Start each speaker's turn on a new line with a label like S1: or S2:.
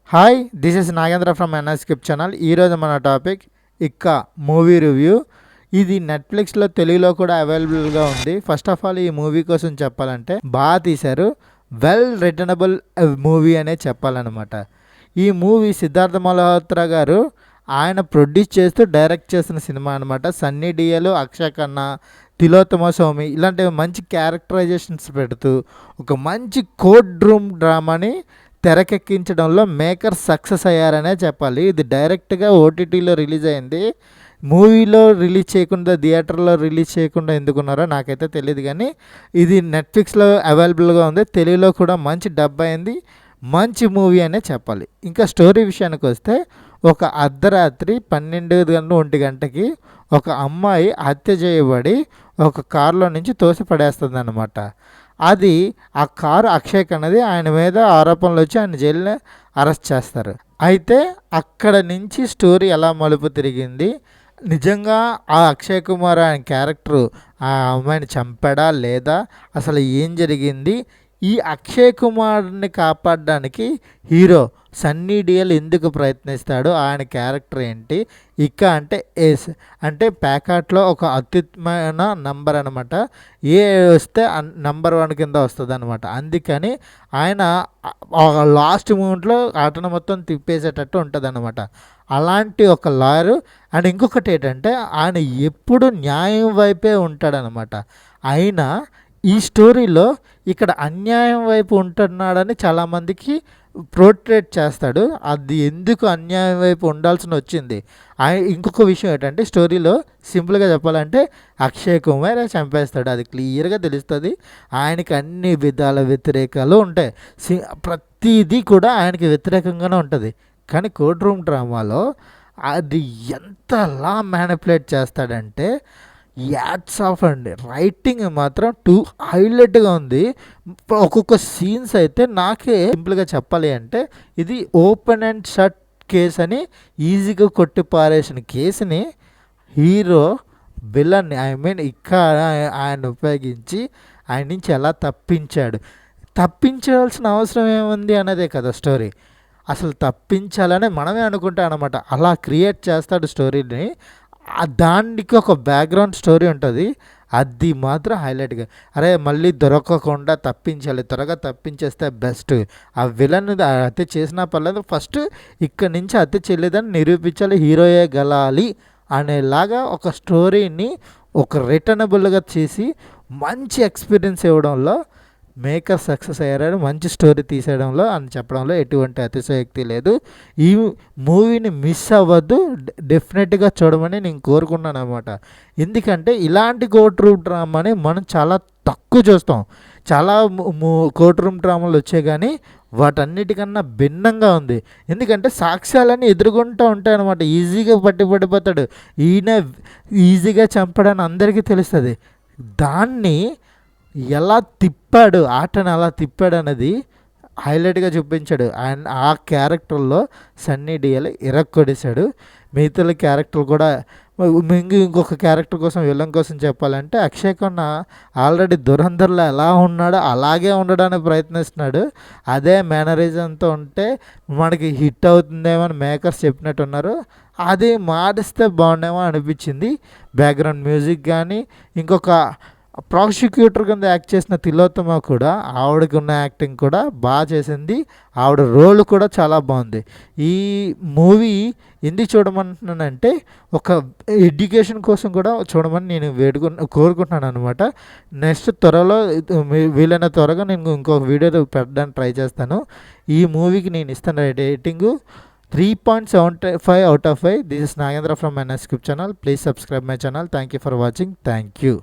S1: Hi, this is Nagendra from ఎన్ఎస్కిప్ channel. ఈరోజు మన టాపిక్ ఇక్క మూవీ రివ్యూ. ఇది నెట్ఫ్లిక్స్లో తెలుగులో కూడా అవైలబుల్గా ఉంది. ఫస్ట్ ఆఫ్ ఆల్ ఈ మూవీ కోసం చెప్పాలంటే బాగా తీశారు. వెల్ రిటనబుల్ మూవీ అనే చెప్పాలన్నమాట. ఈ మూవీ సిద్ధార్థ మల్హోత్రా గారు ఆయన ప్రొడ్యూస్ చేస్తూ డైరెక్ట్ చేసిన సినిమా అనమాట. సన్నీ డియోల్, అక్షయ్ ఖన్నా, తిలోత్తమ స్వామి ఇలాంటి మంచి క్యారెక్టరైజేషన్స్ పెడుతూ ఒక మంచి కోర్ట్ రూమ్ డ్రామాని తెరకెక్కించడంలో మేకర్ సక్సెస్ అయ్యారనే చెప్పాలి. ఇది డైరెక్ట్గా ఓటీటీలో రిలీజ్ అయింది. మూవీలో రిలీజ్ చేయకుండా, థియేటర్లో రిలీజ్ చేయకుండా ఎందుకున్నారో నాకైతే తెలియదు, కానీ ఇది నెట్ఫ్లిక్స్లో అవైలబుల్గా ఉంది. తెలుగులో కూడా మంచి డబ్ అయింది. మంచి మూవీ అనే చెప్పాలి. ఇంకా స్టోరీ విషయానికి వస్తే, ఒక అర్ధరాత్రి 12 గంటల 1 గంటకి ఒక అమ్మాయి హత్య చేయబడి ఒక కారులో నుంచి తోసి పడేస్తుంది అనమాట. అది ఆ కారు అక్షయ్ ఖన్నాది. ఆయన మీద ఆరోపణలు వచ్చి ఆయన జైల్లో అరెస్ట్ చేస్తారు. అయితే అక్కడ నుంచి స్టోరీ ఎలా మలుపు తిరిగింది, నిజంగా ఆ అక్షయ్ కుమార్ ఆయన క్యారెక్టరు ఆ అమ్మాయిని చంపాడా లేదా, అసలు ఏం జరిగింది, ఈ అక్షయ్ కుమార్ని కాపాడడానికి హీరో సన్నీ డియోల్ ఎందుకు ప్రయత్నిస్తాడు, ఆయన క్యారెక్టర్ ఏంటి, ఇక అంటే ఏస్ అంటే ప్యాకాట్లో ఒక అత్యుత్తమైన నంబర్ అనమాట. ఏ వస్తే నంబర్ 1 కింద వస్తుంది అనమాట. అందుకని ఆయన లాస్ట్ మూమెంట్లో ఆటను మొత్తం తిప్పేసేటట్టు ఉంటుంది అనమాట. అలాంటి ఒక లాయరు. అండ్ ఇంకొకటి ఏంటంటే, ఆయన ఎప్పుడు న్యాయం వైపే ఉంటాడనమాట. అయినా ఈ స్టోరీలో ఇక్కడ అన్యాయం వైపు ఉంటున్నాడని చాలామందికి పోర్ట్రేట్ చేస్తాడు. అది ఎందుకు అన్యాయం వైపు ఉండాల్సిన వచ్చింది. ఇంకొక విషయం ఏంటంటే, స్టోరీలో సింపుల్గా చెప్పాలంటే అక్షయ్ కుమార్ చంపేస్తాడు. అది క్లియర్గా తెలుస్తుంది. ఆయనకి అన్ని విధాల వ్యతిరేకాలు ఉంటాయి. ప్రతిదీ కూడా ఆయనకి వ్యతిరేకంగానే ఉంటుంది. కానీ కోర్ట్ రూమ్ డ్రామాలో అది ఎంతలా మ్యానిపులేట్ చేస్తాడంటే యాడ్స్ ఆఫ్ అండి. రైటింగ్ మాత్రం హైలైట్గా ఉంది. ఒక్కొక్క సీన్స్ అయితే నాకే సింపుల్గా చెప్పాలి అంటే, ఇది ఓపెన్ అండ్ షట్ కేస్ అని ఈజీగా కొట్టి పారేసిన కేసుని హీరో విలన్ని ఇక్కడ ఆయన ఉపయోగించి ఆయన నుంచి ఎలా తప్పించాల్సిన అవసరం ఏముంది అన్నదే కదా స్టోరీ. అసలు తప్పించాలని మనమే అనుకుంటాం అనమాట. అలా క్రియేట్ చేస్తాడు స్టోరీని. దానికి ఒక బ్యాక్గ్రౌండ్ స్టోరీ ఉంటుంది. అది మాత్రం హైలైట్గా, అరే మళ్ళీ దొరకకుండా తప్పించాలి, త్వరగా తప్పించేస్తే బెస్ట్. ఆ విలన్ హత్య చేసినా పర్లేదు, ఫస్ట్ ఇక్కడి నుంచి హత్య చేయలేదని నిరూపించాలి, హీరోయే గెలాలి అనేలాగా ఒక స్టోరీని ఒక రిటర్నబుల్గా చేసి మంచి ఎక్స్పీరియన్స్ ఇవ్వడంలో మేకర్ సక్సెస్ అయ్యారు. మంచి స్టోరీ తీసేయడంలో అని చెప్పడంలో ఎటువంటి అతిశయోక్తి లేదు. ఈ మూవీని మిస్ అవ్వద్దు, డెఫినెట్గా చూడమని నేను కోరుకున్నాను అనమాట. ఎందుకంటే ఇలాంటి కోర్ట్ రూమ్ డ్రామాని మనం చాలా తక్కువ చూస్తాం. చాలా కోర్ట్ రూమ్ డ్రామాలు వచ్చాయి, కానీ వాటన్నిటికన్నా భిన్నంగా ఉంది. ఎందుకంటే సాక్ష్యాలన్నీ ఎదుర్కొంటూ ఉంటాయి అనమాట. ఈజీగా పడిపోతాడు, ఈయన ఈజీగా చంపడని అందరికీ తెలుస్తుంది. దాన్ని ఎలా తిప్పాడు, ఆటను ఎలా తిప్పాడు అన్నది హైలైట్గా చూపించాడు. అండ్ ఆ క్యారెక్టర్లో సన్నీ డియోల్ ఇరక్కొడేశాడు. మిగతా క్యారెక్టర్ కూడా ఇంకొక క్యారెక్టర్ కోసం, విలన్ కోసం చెప్పాలంటే, అక్షయ్ ఖన్నా ఆల్రెడీ దురంధర్లో ఎలా ఉన్నాడో అలాగే ఉండడానికి ప్రయత్నిస్తున్నాడు. అదే మేనరిజంతో ఉంటే మనకి హిట్ అవుతుందేమో అని మేకర్స్ చెప్పినట్టున్నారు. అది మారిస్తే బాగుండేమో అనిపించింది. బ్యాక్గ్రౌండ్ మ్యూజిక్ కానీ, ఇంకొక ప్రాసిక్యూటర్ కింద యాక్ట్ చేసిన తిలోత్తమ కూడా, ఆవిడకి ఉన్న యాక్టింగ్ కూడా బాగా చేసింది. ఆవిడ రోల్ కూడా చాలా బాగుంది. ఈ మూవీ ఎందుకు చూడమంటున్నానంటే, ఒక ఎడ్యుకేషన్ కోసం కూడా చూడమని నేను కోరుకుంటున్నాను అనమాట. నెక్స్ట్ త్వరలో వీలైన త్వరగా నేను ఇంకొక వీడియో పెట్టడానికి ట్రై చేస్తాను. ఈ మూవీకి నేను ఇస్తాను rating 3.75 out of 5. This is Nagendra from NSKip channel. Please subscribe my channel. Thank you for watching. Thank you.